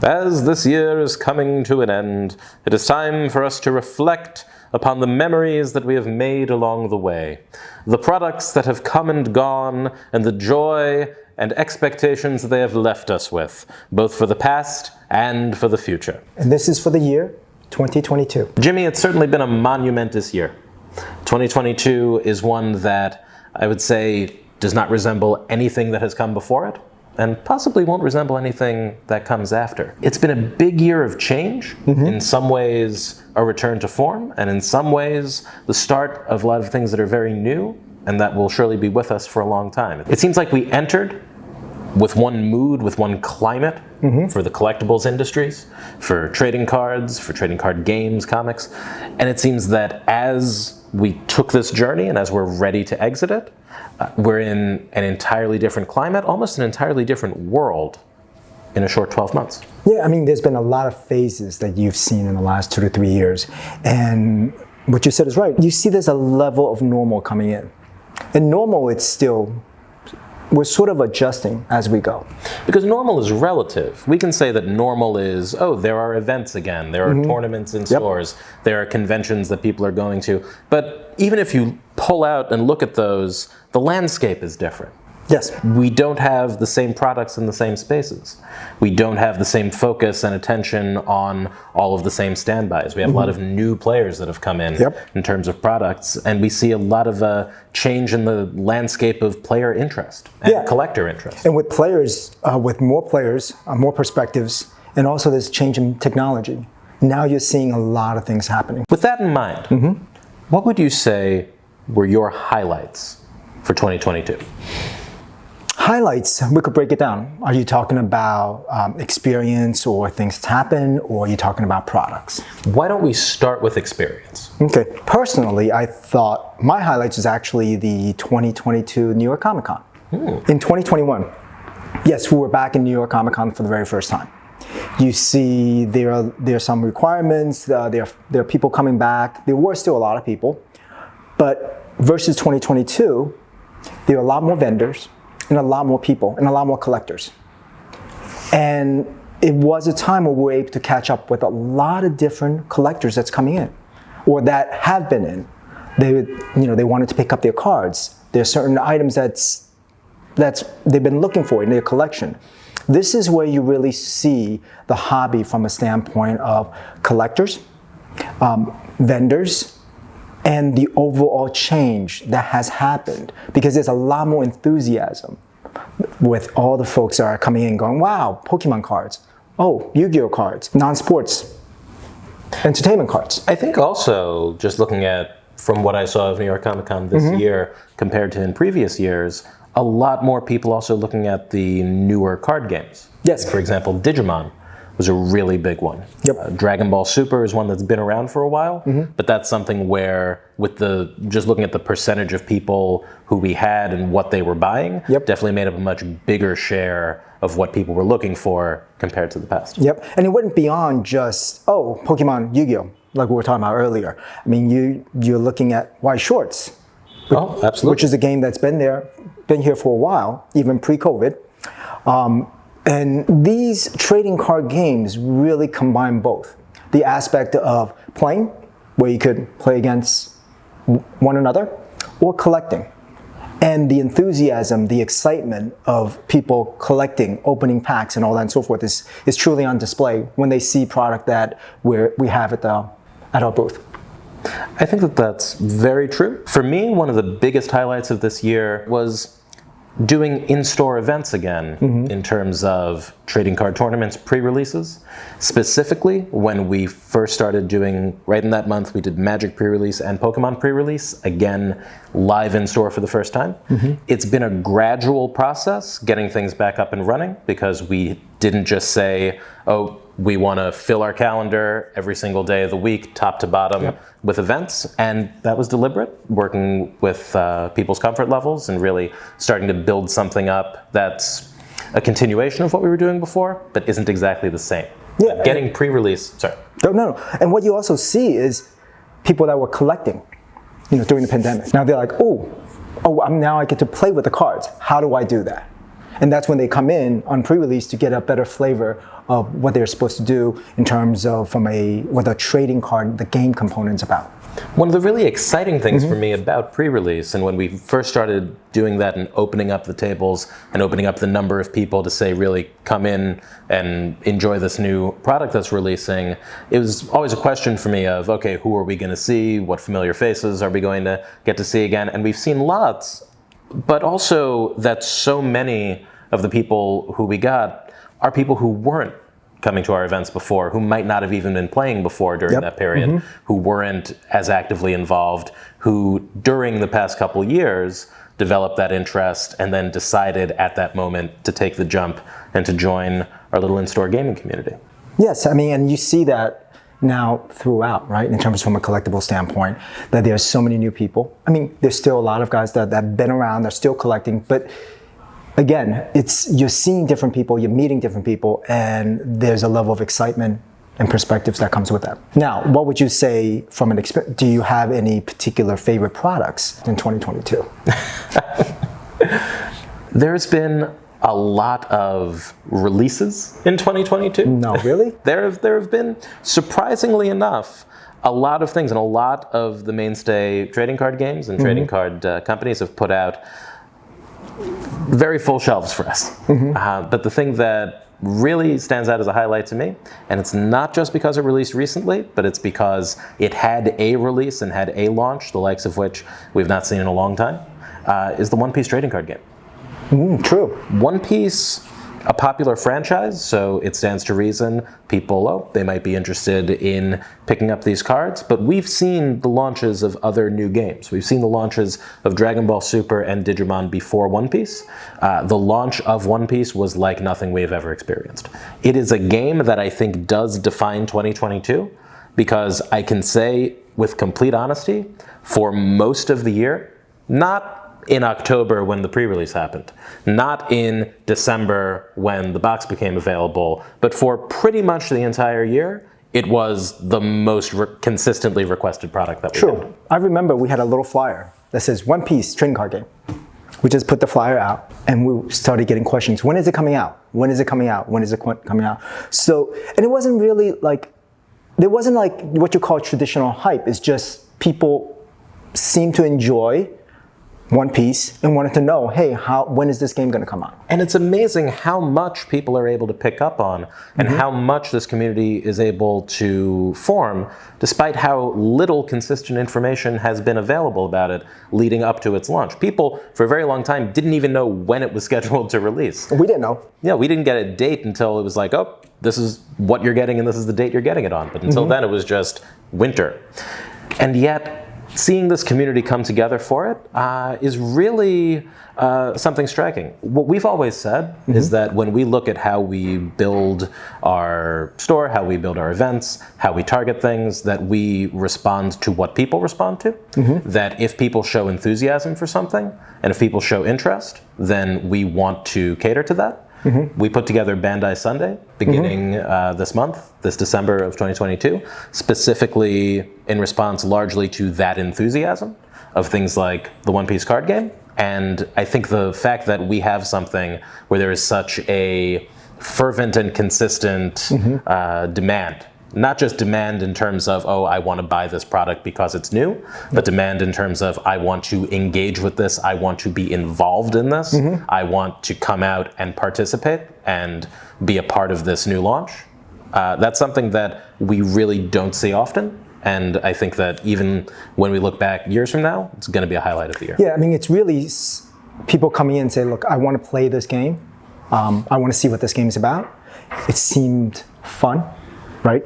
As this year is coming to an end, it is time for us to reflect upon the memories that we have made along the way, the products that have come and gone, and the joy and expectations that they have left us with, both for the past and for the future. And this is for the year 2022. Jimmy, it's certainly been a monumentous year. 2022 is one that I would say does not resemble anything that has come before it, and possibly won't resemble anything that comes after. It's been a big year of change, in some ways a return to form, and in some ways the start of a lot of things that are very new and that will surely be with us for a long time. It seems like we entered with one mood, with one climate for the collectibles industries, for trading cards, for trading card games, comics, and it seems that as we took this journey and as we're ready to exit it, we're in an entirely different climate, almost an entirely different world in a short 12 months. Yeah, I mean, there's been a lot of phases that you've seen in the last 2 to 3 years. And what you said is right. You see there's a level of normal coming in. And normal, it's still, we're sort of adjusting as we go. Because normal is relative. We can say that normal is, oh, there are events again, there are tournaments in stores, there are conventions that people are going to. But even if you pull out and look at those, the landscape is different. Yes. We don't have the same products in the same spaces. We don't have the same focus and attention on all of the same standbys. We have a lot of new players that have come in terms of products, and we see a lot of change in the landscape of player interest and collector interest. And with players, with more players, more perspectives, and also this change in technology, now you're seeing a lot of things happening. With that in mind, what would you say were your highlights for 2022? Highlights, we could break it down. Are you talking about experience or things that happen, or are you talking about products? Why don't we start with experience? Okay, personally, I thought my highlights is actually the 2022 New York Comic Con. In 2021, yes, we were back in New York Comic Con for the very first time. You see there are some requirements, there are people coming back. There were still a lot of people, but versus 2022, there are a lot more vendors, and a lot more people, and a lot more collectors. And it was a time where we were able to catch up with a lot of different collectors that's coming in, or that have been in. They wanted to pick up their cards. There are certain items that's they've been looking for in their collection. This is where you really see the hobby from a standpoint of collectors, vendors, and the overall change that has happened, because there's a lot more enthusiasm with all the folks that are coming in going, wow, Pokemon cards, oh, Yu-Gi-Oh cards, non-sports entertainment cards. I think also, just looking at from what I saw of New York Comic Con this year compared to in previous years, a lot more people also looking at the newer card games. Yes. For example, Digimon was a really big one. Yep. Dragon Ball Super is one that's been around for a while, but that's something where, with just looking at the percentage of people who we had and what they were buying, definitely made up a much bigger share of what people were looking for compared to the past. Yep, and it went beyond just, oh, Pokemon, Yu-Gi-Oh, like we were talking about earlier. I mean, you're looking at White Shorts, which is a game that's been here for a while, even pre-COVID. And these trading card games really combine both. The aspect of playing, where you could play against one another, or collecting. And the enthusiasm, the excitement of people collecting, opening packs and all that and so forth is truly on display when they see product that we have at our booth. I think that's very true. For me, one of the biggest highlights of this year was doing in-store events again in terms of trading card tournaments pre-releases. Specifically, when we first started doing, right in that month, we did Magic pre-release and Pokemon pre-release, again, live in-store for the first time. It's been a gradual process getting things back up and running, because we didn't just say, oh, we want to fill our calendar every single day of the week, top to bottom, with events. And that was deliberate, working with people's comfort levels and really starting to build something up that's a continuation of what we were doing before, but isn't exactly the same. Yeah, getting pre-release, sorry. No. And what you also see is people that were collecting, during the pandemic. Now they're like, now I get to play with the cards. How do I do that? And that's when they come in on pre-release to get a better flavor of what they're supposed to do in terms of what a trading card, the game component's about. One of the really exciting things for me about pre-release, and when we first started doing that and opening up the tables and opening up the number of people to say really come in and enjoy this new product that's releasing, it was always a question for me of, okay, who are we going to see? What familiar faces are we going to get to see again? And we've seen lots, but also that so many of the people who we got are people who weren't coming to our events before, who might not have even been playing before during that period, who weren't as actively involved, who during the past couple years developed that interest and then decided at that moment to take the jump and to join our little in-store gaming community. Yes, I mean, and you see that now throughout, right? In terms from a collectible standpoint, that there's so many new people. I mean, there's still a lot of guys that have been around, they're still collecting, but again, you're seeing different people, you're meeting different people, and there's a level of excitement and perspectives that comes with that. Now, what would you say from an experience? Do you have any particular favorite products in 2022? There's been a lot of releases in 2022. No, really? There have been, surprisingly enough, a lot of things, and a lot of the mainstay trading card games and trading card companies have put out very full shelves for us. But the thing that really stands out as a highlight to me, and it's not just because it released recently, but it's because it had a release and had a launch, the likes of which we've not seen in a long time, is the One Piece trading card game. True. One Piece, a popular franchise, so it stands to reason people, they might be interested in picking up these cards, but we've seen the launches of other new games. We've seen the launches of Dragon Ball Super and Digimon before One Piece. The launch of One Piece was like nothing we have ever experienced. It is a game that I think does define 2022, because I can say with complete honesty, for most of the year, not in October when the pre-release happened, not in December when the box became available, but for pretty much the entire year, it was the most consistently requested product that we had. True. I remember we had a little flyer that says One Piece trading card game. We just put the flyer out and we started getting questions. When is it coming out? When is it coming out? When is it coming out? So, and it wasn't really like, there wasn't like what you call traditional hype. It's just people seem to enjoy One Piece and wanted to know, hey, when is this game going to come out? And it's amazing how much people are able to pick up on and how much this community is able to form, despite how little consistent information has been available about it leading up to its launch. People, for a very long time, didn't even know when it was scheduled to release. We didn't know. Yeah, we didn't get a date until it was like, oh, this is what you're getting and this is the date you're getting it on. But until then, it was just winter. And yet, seeing this community come together for it is really something striking. What we've always said is that when we look at how we build our store, how we build our events, how we target things, that we respond to what people respond to. That if people show enthusiasm for something, and if people show interest, then we want to cater to that. We put together Bandai Sunday beginning this month, this December of 2022, specifically in response largely to that enthusiasm of things like the One Piece card game. And I think the fact that we have something where there is such a fervent and consistent demand, not just demand in terms of, oh, I want to buy this product because it's new, but demand in terms of, I want to engage with this, I want to be involved in this, I want to come out and participate and be a part of this new launch. That's something that we really don't see often. And I think that even when we look back years from now, it's going to be a highlight of the year. Yeah, I mean, it's really people coming in and say, look, I want to play this game. I want to see what this game is about. It seemed fun. Right?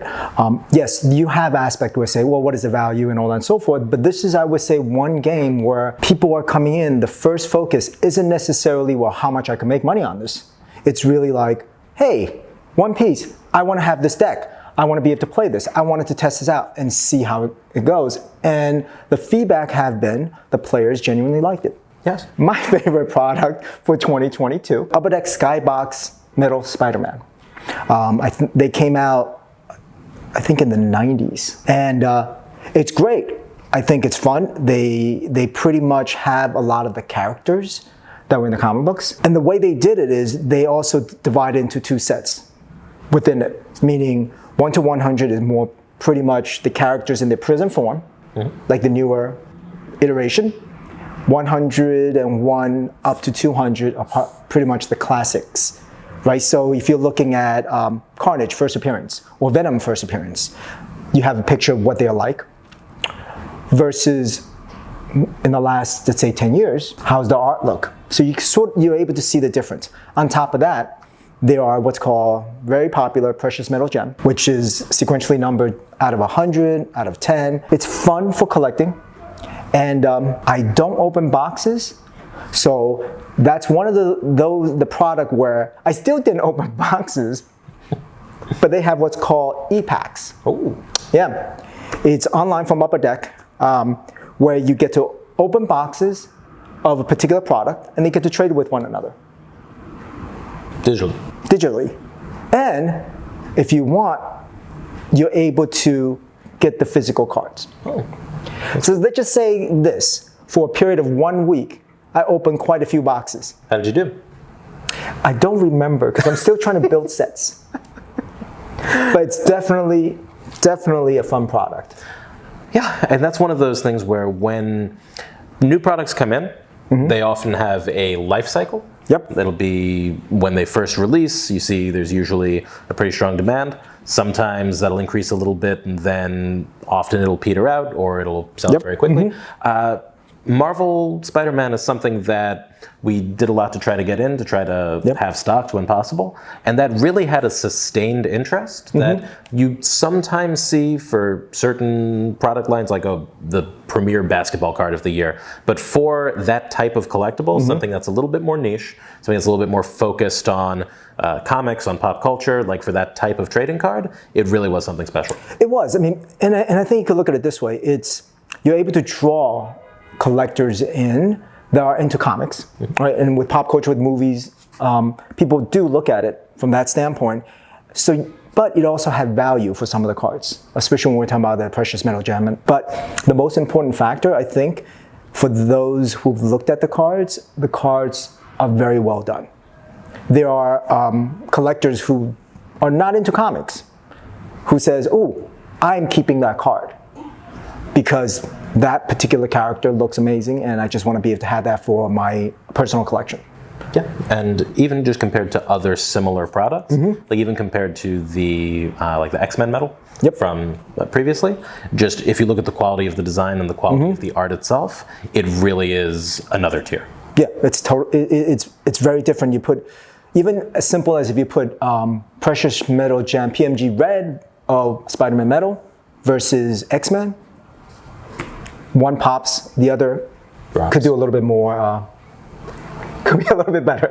Yes, you have aspect where say, well, what is the value and all that and so forth, but this is, I would say, one game where people are coming in, the first focus isn't necessarily, well, how much I can make money on this. It's really like, hey, One Piece, I want to have this deck. I want to be able to play this. I wanted to test this out and see how it goes. And the feedback have been, the players genuinely liked it. Yes. My favorite product for 2022, Upper Deck Skybox Metal Spider-Man. They came out, I think in the 90s. And it's great. I think it's fun. They pretty much have a lot of the characters that were in the comic books. And the way they did it is they also divided into two sets. within it, meaning 1 to 100 is more pretty much the characters in their present form, like the newer iteration. 101 up to 200 are pretty much the classics, right? So if you're looking at Carnage first appearance or Venom first appearance, you have a picture of what they're like versus in the last, let's say, 10 years, how's the art look? So you're able to see the difference. On top of that, there are what's called very popular precious metal gem, which is sequentially numbered out of 100, out of 10. It's fun for collecting. And I don't open boxes, so that's one of the product where I still didn't open boxes, but they have what's called e-packs. Oh, yeah, it's online from Upper Deck, where you get to open boxes of a particular product, and they get to trade with one another digitally. And if you want, you're able to get the physical cards. Oh. So let's just say this, for a period of 1 week, I opened quite a few boxes. How did you do? I don't remember because I'm still trying to build sets. But it's definitely a fun product. Yeah, and that's one of those things where when new products come in, they often have a life cycle. Yep. That'll be when they first release, you see there's usually a pretty strong demand. Sometimes that'll increase a little bit and then often it'll peter out or it'll sell very quickly. Marvel Spider-Man is something that we did a lot to try to get in, to try to have stocked when possible. And that really had a sustained interest that you sometimes see for certain product lines, like the premier basketball card of the year. But for that type of collectible, something that's a little bit more niche, something that's a little bit more focused on comics, on pop culture, like for that type of trading card, it really was something special. It was. I mean, and I think you could look at it this way. You're able to draw collectors in that are into comics, right? And with pop culture, with movies, people do look at it from that standpoint. So, but it also had value for some of the cards, especially when we're talking about the precious metal gem. But the most important factor, I think, for those who've looked at the cards are very well done. There are collectors who are not into comics, who says, "Oh, I'm keeping that card because that particular character looks amazing, and I just want to be able to have that for my personal collection." Yeah, and even just compared to other similar products, like even compared to the like the X-Men metal from previously, just if you look at the quality of the design and the quality of the art itself, it really is another tier. Yeah, it's very different. You put even as simple as if you put precious metal gem PMG red of Spider-Man metal versus X-Men. One pops, the other could do a little bit more, could be a little bit better.